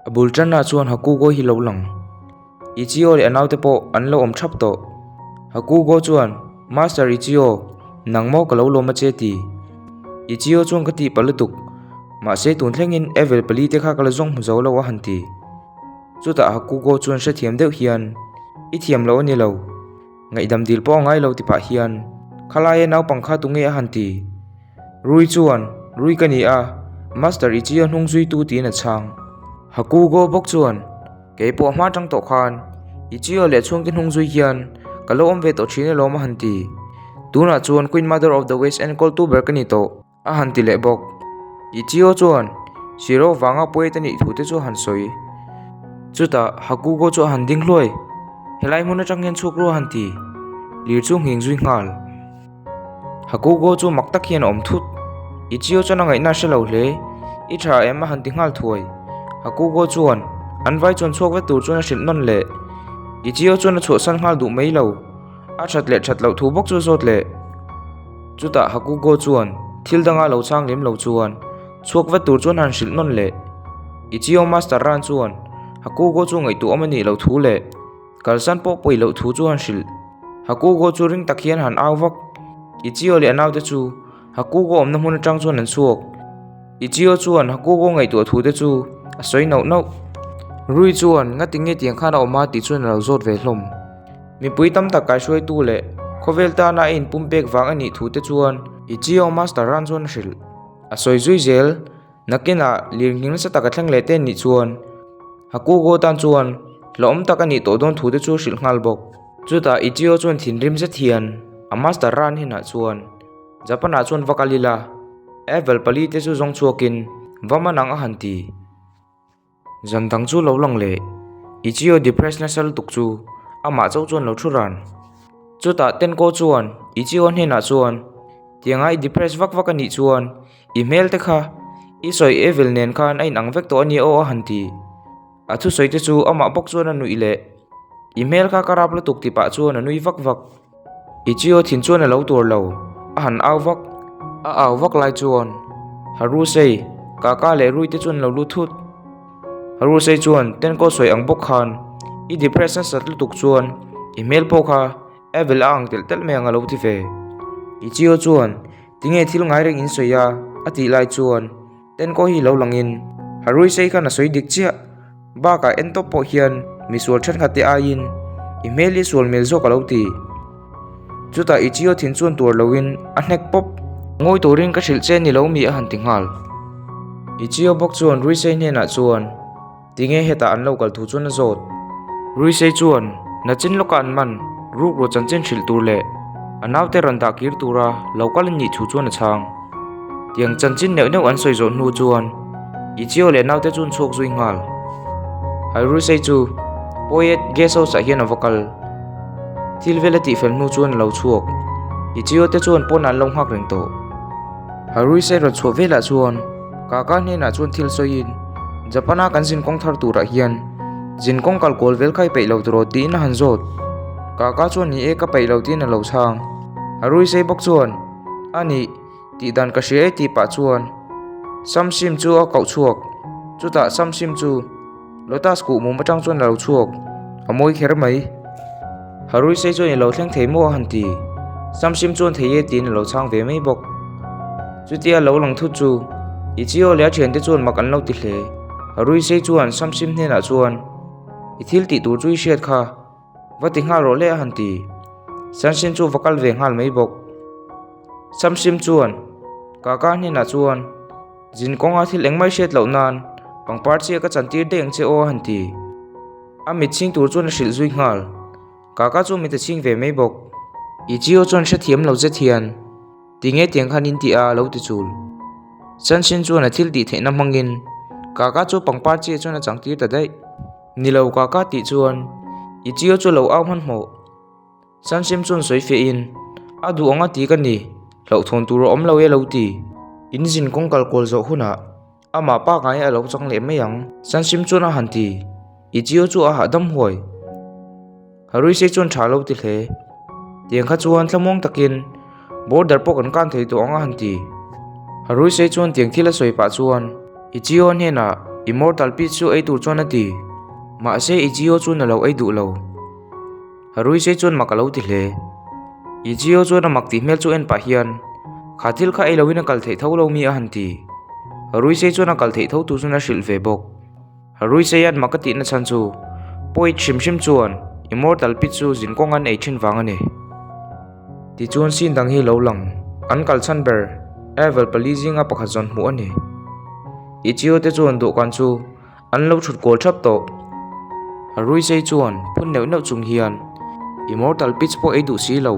abultan na chuan hakugo hi lo lang Ichio le anaute po anlo om thap to hakugo chuan master Ichio nangmo kalo lo ma che ti Ichio chuan ka ti palutuk ma se tun thlengin evel pali te kha kala zong muzo lo wa hanti chuta hakugo chuan sha thiam deuh hian I thiam lo ani lo ngai dam dil po ngai lo ti pa hian khalaye naw pangkha tunge a hanti rui chuan rui kani a master Ichio hnung zui tu ti na chang hakugo bok chuan ke po ma tang to khan Ichio le chung ki hnung zui hian kalo om ve to thine lo ma hanti tuna chuan Queen Mother of the West and Call to Berkani to a hanti le bok Ichio chuan siro wanga poetani thute chu hansoi chuta hakugo chu handing hloi helai muna changen chukro hanti lir chu hing zui ngal hakugo chu maktak hian om thut Ichio chana ngai na shalo hle I tha ema hanti ngal thuai hakugo chuan anwai chuan chuak ve tur chuan hrin non le Ichio chuan chu san ngal du mai lo a that lo thu bok chu zot le chuta hakugo chuan thil danga lo chang lim lo chuan chuak ve tur chuan han hrin non le Ichio master ran chuan hakugo chu ngai tu amani lo thu le kalsan po poi lo thu chu han hril hakugo chu ring takhian han awak Ichio le anaw te chu hakugo omna hmun atang chuan an chuak Ichio chuan hakugo ngai tu thu te chu asoi no no rui chuan nga tinge tiang khana oma ti chuan lo zot ve hlom mi pui tam tak kai shoi tu le khovelta na in pumpek wang ani thu te chuan Ichio master ran chuan hril asoi zui zel nakena lirning sa takathleng le te ni chuan hakugo tan chuan lom takani to don thu te chu hril ngal bok chuta Ichio chuan thinrim se thian a master ran hina chuan japana chuan vakalila evel pali te chu zong chuakin vamanang a hanti zantang chu lo lang le Ichio depressed na sal tuk chu ama chau chuan lo thuran chuta ten ko chuan Ichio hina chuan tiangai depressed vak ani chuan email te kha isoi evel nen khan ain angvek to ani o a hanti athu soite chu ama bok chuan anu ile email kha karap lo tuk ti pa chuan anui vak Ichio thin chuan a lo tur lo a han aw vak lai chuan haru sei kaka le rui te chuan lo lu thut haru sei chuan ten ko soi ang bok khan I depression satl tuk chuan email po kha evel ang tel me anga lo ti ve Ichio chuan tinge thil ngai reng in soya ati lai chuan ten ko hi lo langin harui sei kha na soi dik chia ba ka en top po hian misol than khate a in email I sol mel zo ka lo ti chuta Ichio thin chuan tur loin a hnek pop ngoi turin ka thil chen ni lo mi a han tingal Ichio bok chuan rui sei ne na chuan tinge heta an lo kal thu chuan zot rui sei chuan na chin lokan man ruk ro chan chen thil tur le anaute randa kir tura local ni thu chuan a chang tiang chan chin neu an soi zo nu chuan Ichio le naute chun chok zui ngal hai rui sei chu poet geso sa hian a vocal thil velati fel nu chuan lo chuak Ichio te chuan pon an long hak reng to harui sei ro chu vela chuan kaka ne na chuan thil soin japana kanjin kong thar tura hian jin kong kal kol vel khai pe lo tro ti na han zot kaka chuan ni e ka pe lo ti na lo chang harui sei bok chuan ani ti dan ka she ti pa chuan samsim chu a kau chuak chuta samsim chu lotus ku mu matang chuan lo chuak amoi kher mai harui sei chuan lo thleng thei mo hanti samsim chuan thei e tin lo chang ve mai bok chutia lo lang thu chu Ichio le thian te chuan mak an lo ti hle harui sei chuan samsim hne na chuan ithil ti tur chui shet kha vati nga ro le hanti samsim chu vakal ve ngal mai bok samsim chuan kaka hne na chuan jin konga thil engmai shet lo nan pangpar che ka chantir deng che o hanti amit ching tur chuan hril zui ngal kaka chu mi te ching ve mai bok Ichio chuan sha thiam lo je thian tinge tiang khan in ti a lo ti chul Sanshin chuan a thil ti theina mangin kaka chu pangpar che chuan a changtir ta dai nilo kaka ti chuan Ichio chu lo aw man mo Sansim chuan soi fe in adu anga ti ka ni lo thon tur om lo e lo ti injin kong kal kol zo huna ama pa ngai a lo chang le meyang Sansim chuan a hanti Ichio chu a hadam hoi harui se chuan tha lo ti hle tiang kha chuan tlamong takin border pok an kan thei to anga hanti harui sei chuan tiang thila soi pa chuan Ichio hne na immortal pi chu ei tur chuan ati ma se Ichio chu na lo ei du lo harui se chuan makalo ti hle Ichio chuan a mak ti hmel chu en pa hian khathil kha ei lowin a kal thei tho lo mi a han ti harui se chuan a kal thei tho tu chu na hril ve bok harui se yan makati na chan chu poit shim chuan immortal pi chu jin kong an ei thin wang ani ti chuan sin dang hi lo lang an kal chan ber evel palizing a pakhat zon mu ani Ichio te chuan do kan chu an lo thut kol thap to harui se chuan phun neu chung hian immortal pitch po ei du si lo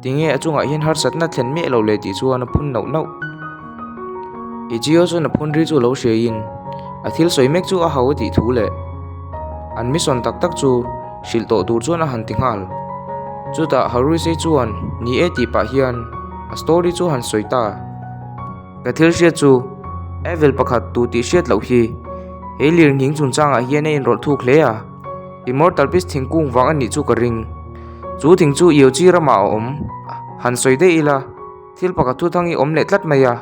tinge achunga hian har satna thlen me lo le ti chuan a phun neu Ichio chuan a phun ri chu lo she in a thil soi mek chu a hau ti thu le an mission tak chu shil to tur chuan a han ti ngal chuta harui se chuan ni e ti pa hian a story chu han soita ka thil hriat chu evel pakhat tu ti hriat lo hi helir nging chun changa hian in rol thuk hle a immortal pitch thingkung wang ani chu ka ring chu thing chu iu chi rama om han soide ila thil pakhat thu thangi om le tlat maya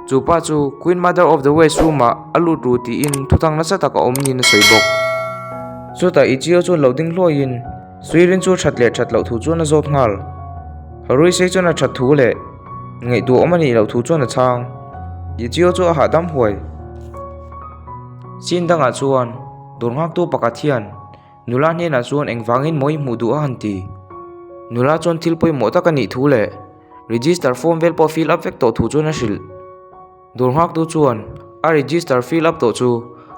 chu pa chu queen mother of the west room a alu tu ti in thu thang na sa taka om ni na soibok chuta Ichio chu loading hlo in suirin chu that lo thu chu na zot ngal harui se chu na that thu le ngai du om ani lo thu chu na chang Ichio chu a ha dam huai sin danga chuan dorngak tu pakathian nula ne na chuan engwangin moi mu du a hanti nula chuan thilpoi mo takani thu le register form vel po fill up vek to thu chu na hril dorngak tu chuan a register fill up to chu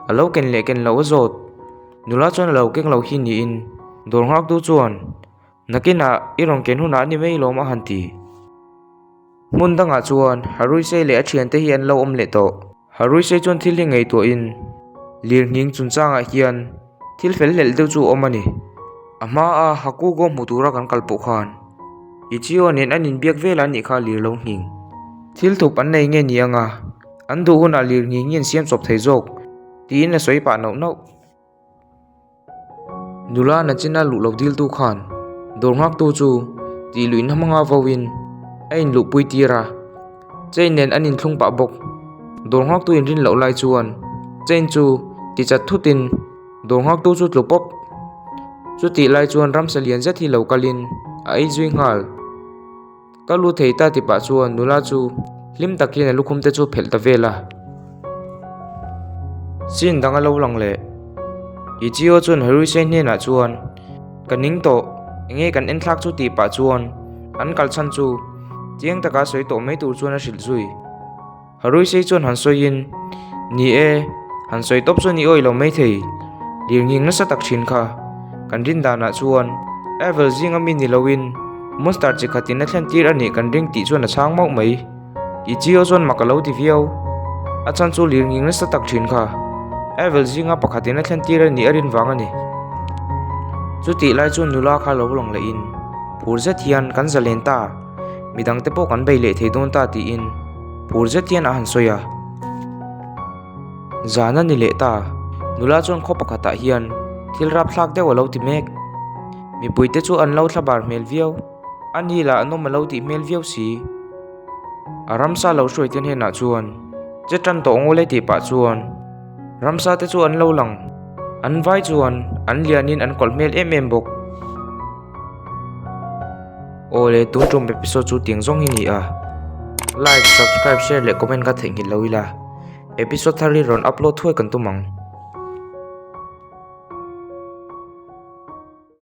alo ken lo zot nula chuan lo keng lo hi ni in dorngak tu chuan nakina irong ken huna ni mei lo ma hanti mun danga chuan harui se le a thian te hian lo om le to harui se chuan thil ngei to in lir ning chun changa hian thil fel lel deu chu omani ama a hakugo mutura kan kalpo khan Ichio nen anin biak vela ni kha lir lo hing thil thup an nei nge ni anga an du huna lir ngin yen siam chop thei jok ti na soi pa no nula na china lu lo dil tu khan dorngak tu chu ti luin hamanga vowin ain lu pui tira chain nen anin thlung pa bok dorngak tu in rin lo lai chuan chain chu ti chat thutin dorngak tu chu tlupop chu ti lai chuan ramsalian za thi lo kalin a ei zui ngal kalu theita ti pa chuan nula chu lim takin lukhum te chu phel ta vela sin danga lo lang le Ichio chuan harui se ne na chuan kaning to enge kan en thlak chu ti pa chuan an kal chan chu chiang taka soi to mai tur chuan a hril zui harui se chuan han soin ni e han soi top chu ni oi lo mai thei lirnging na sa tak thin kha kan rin da na chuan evel zinga min ni lowin monster chi khatin na thlen tir ani kan ring ti chuan a chang mau mai Ichio chuan makalo ti viau a chan chu lirnging na sa tak thin kha evel zinga pakhatin na thlen tir ani arin wang ani chu ti lai chuan nula kha lo long le in phurza thian kan zalen ta midang te po kan bei le thei don ta ti in phurza thian a han soya zana ni le ta nula chuan kho pakhata hian thil rap thlak de walo ti mek mi puite chu an lo thlabar mel viau ani la anom lo ti mel viau si aramsa lo shroi ten he na chuan chetan to ngole ti pa chuan ramsa te chu an lo lang an vai chuan an lianin an kolmel em bok ole tu tum episode chu ting zong hi ni a like subscribe share le comment ka thengin loila episode 3 ron upload thoi kan tumang